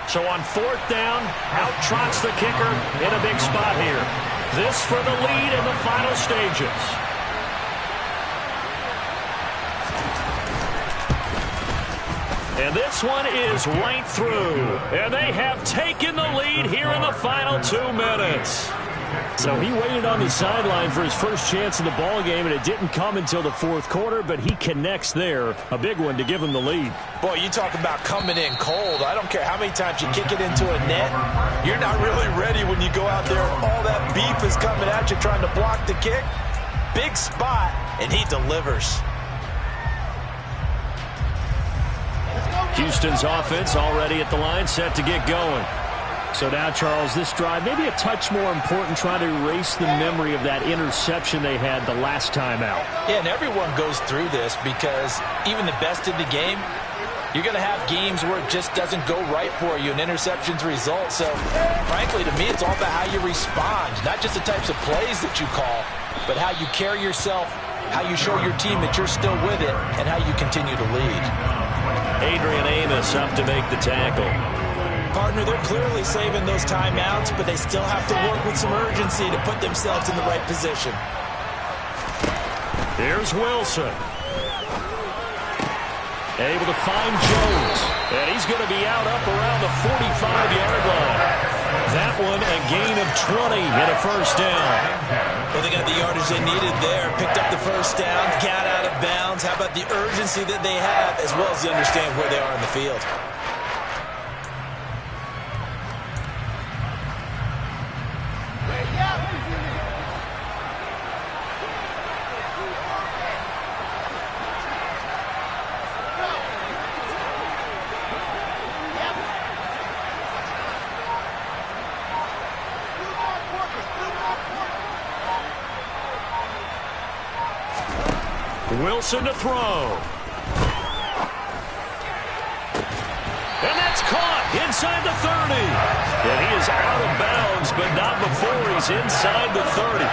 So on fourth down, out trots the kicker in a big spot here. This for the lead in the final stages. And this one is right through. And they have taken the lead here in the final 2 minutes. So he waited on the sideline for his first chance in the ball game, and it didn't come until the fourth quarter, but he connects there. A big one to give him the lead. Boy, you talk about coming in cold. I don't care how many times you kick it into a net. You're not really ready when you go out there. All that beef is coming at you trying to block the kick. Big spot, and he delivers. Houston's offense already at the line, set to get going. So now, Charles, this drive maybe a touch more important, trying to erase the memory of that interception they had the last time out. Yeah, and everyone goes through this because even the best in the game, you're going to have games where it just doesn't go right for you, and interceptions result. So, frankly, to me, it's all about how you respond, not just the types of plays that you call, but how you carry yourself, how you show your team that you're still with it, and how you continue to lead. Adrian Amos up to make the tackle. Partner, they're clearly saving those timeouts, but they still have to work with some urgency to put themselves in the right position. Here's Wilson. Able to find Jones. And he's going to be out up around the 45-yard line. That one a gain of 20 and a first down. Well, they got the yardage they needed there. Picked up the first down, got out of bounds. How about the urgency that they have, as well as they understand where they are in the field. Wilson to throw. And that's caught inside the 30. And he is out of bounds, but not before he's inside the 30.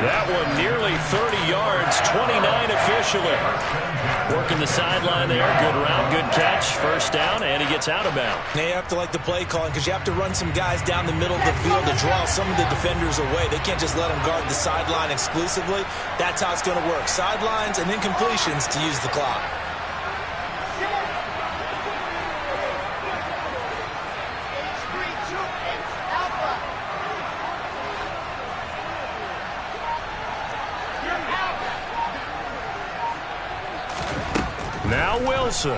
That one nearly 30 yards, 29 officially. Working the sideline there. Good route, good catch. First down, and he gets out of bounds. Now you have to like the play calling because you have to run some guys down the middle of the field to draw some of the defenders away. They can't just let them guard the sideline exclusively. That's how it's going to work. Sidelines and incompletions to use the clock. Now Wilson.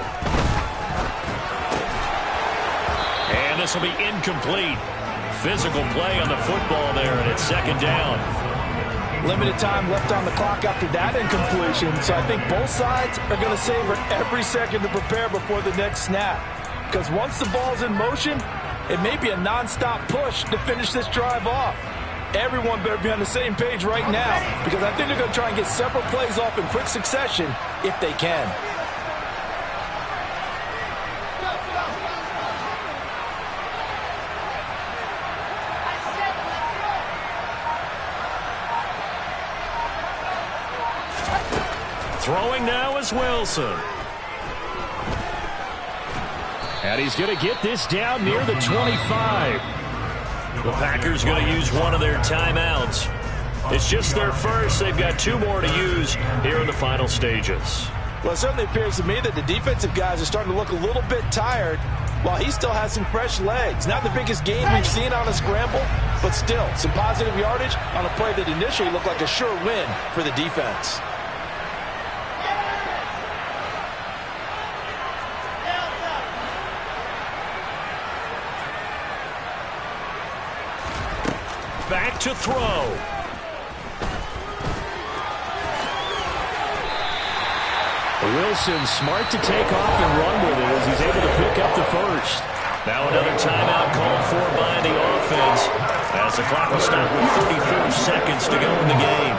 And this will be incomplete. Physical play on the football there, and it's second down. Limited time left on the clock after that incompletion, so I think both sides are going to savor every second to prepare before the next snap. Because once the ball's in motion, it may be a nonstop push to finish this drive off. Everyone better be on the same page right now, because I think they're going to try and get several plays off in quick succession if they can. Throwing now is Wilson. And he's going to get this down near the 25. The Packers going to use one of their timeouts. It's just their first. They've got two more to use here in the final stages. Well, it certainly appears to me that the defensive guys are starting to look a little bit tired while he still has some fresh legs. Not the biggest gain we've seen on a scramble, but still some positive yardage on a play that initially looked like a sure win for the defense. Back to throw. Wilson smart to take off and run with it as he's able to pick up the first. Now another timeout called for by the offense as the clock will stop with 34 seconds to go in the game.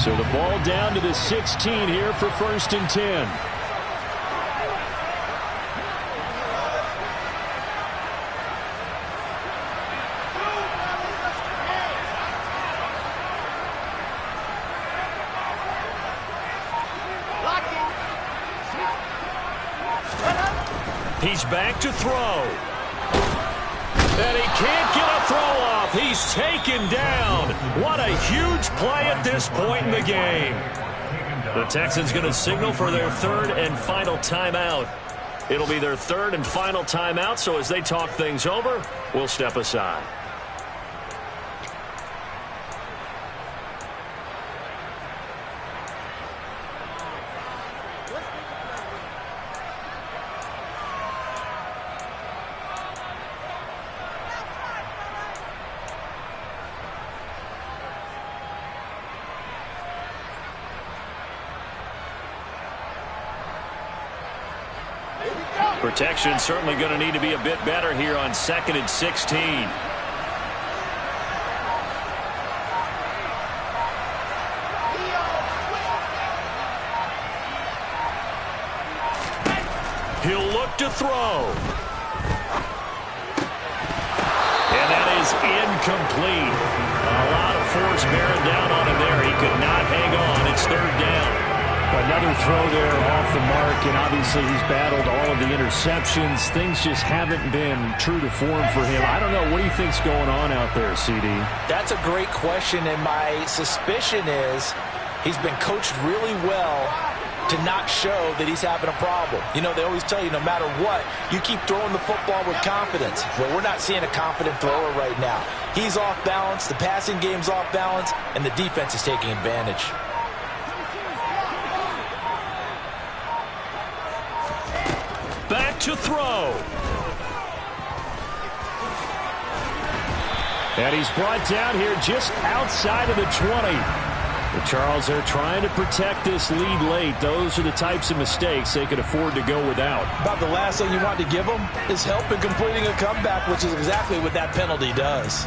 So the ball down to the 16 here for 1st and 10. He's back to throw. And he can't get a throw off. He's taken down. What a huge play at this point in the game. The Texans going to signal for their third and final timeout. It'll be their third and final timeout, so as they talk things over, we'll step aside. Protection certainly going to need to be a bit better here on 2nd and 16. He'll look to throw. And that is incomplete. A lot of force bearing down on him there. He could not hang on. It's 3rd down. Another throw there off the mark, and obviously he's battled all of the interceptions. Things just haven't been true to form for him. I don't know. What do you think's going on out there, CD? That's a great question, and my suspicion is he's been coached really well to not show that he's having a problem. You know, they always tell you no matter what, you keep throwing the football with confidence. Well, we're not seeing a confident thrower right now. He's off balance, the passing game's off balance, and the defense is taking advantage. Back to throw. And he's brought down here just outside of the 20. The Charles are trying to protect this lead late. Those are the types of mistakes they could afford to go without. About the last thing you want to give them is help in completing a comeback, which is exactly what that penalty does.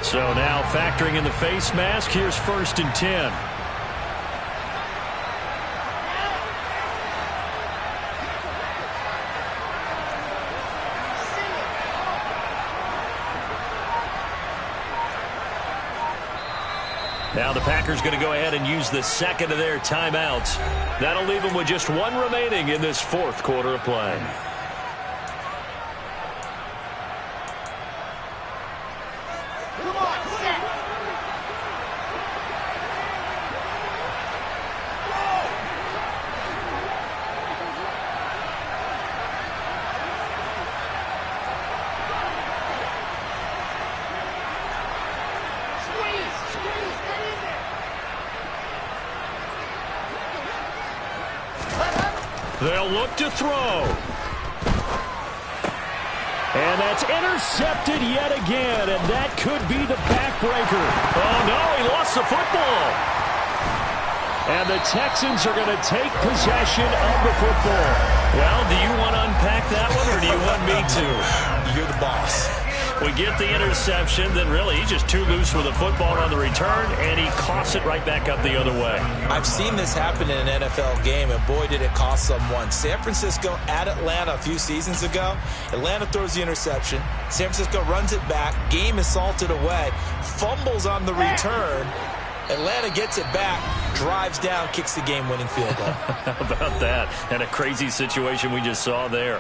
So now factoring in the face mask, here's 1st and 10. Now the Packers going to go ahead and use the second of their timeouts. That'll leave them with just one remaining in this 4th quarter of play. They'll look to throw. And that's intercepted yet again, and that could be the backbreaker. Oh, no, he lost the football. And the Texans are going to take possession of the football. Well, do you want to unpack that one, or do you want me to? You're the boss. We get the interception, then really he's just too loose with the football on the return, and he coughs it right back up the other way. I've seen this happen in an NFL game, and boy, did it cost someone. San Francisco at Atlanta a few seasons ago. Atlanta throws the interception. San Francisco runs it back. Game is salted away. Fumbles on the return. Atlanta gets it back, drives down, kicks the game-winning field goal. How about that? And a crazy situation we just saw there.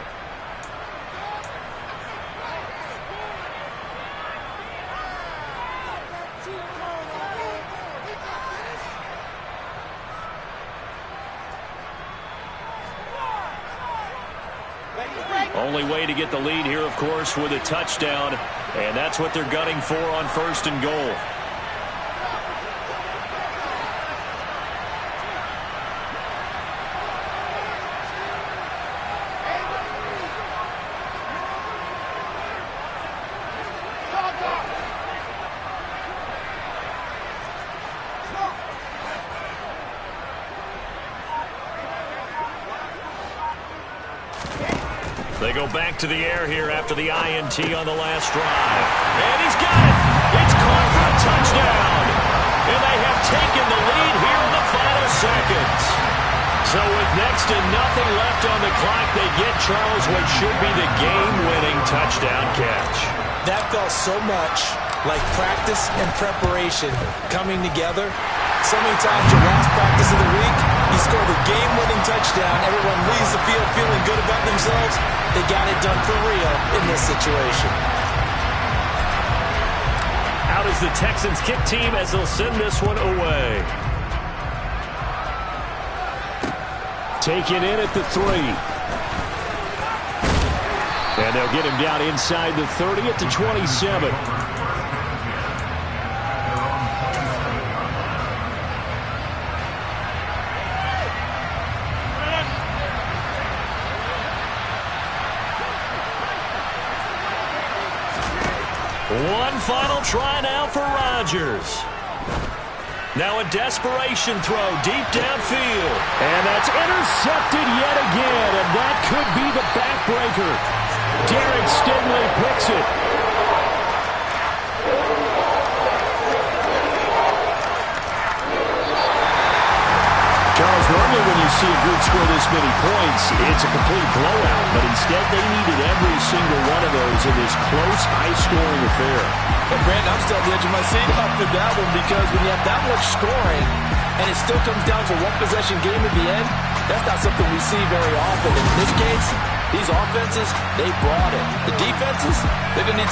Only way to get the lead here, of course, with a touchdown. And that's what they're gunning for on 1st and goal. They go back to the air here after the INT on the last drive. And he's got it. It's caught for a touchdown. And they have taken the lead here in the final seconds. So with next to nothing left on the clock, they get Charles what should be the game-winning touchdown catch. That felt so much like practice and preparation coming together. So many times your last practice of the week, you score the game-winning touchdown. Everyone leaves the field feeling good about themselves. They got it done for real in this situation. Out is the Texans kick team as they'll send this one away. Taken in at the 3. And they'll get him down inside the 30 at the 27. One final try now for Rodgers. Now a desperation throw deep downfield. And that's intercepted yet again, and that could be the backbreaker. Derek Stingley picks it. Charles, normally when you see a group score this many points, it's a complete blowout. But instead, they needed every single one of those in this close, high-scoring affair. Well, Brandon, I'm still at the edge of my seat after that one because when you have that much scoring and it still comes down to one-possession game at the end, that's not something we see very often. In this case, these offenses, they brought it. The defenses, they're going to need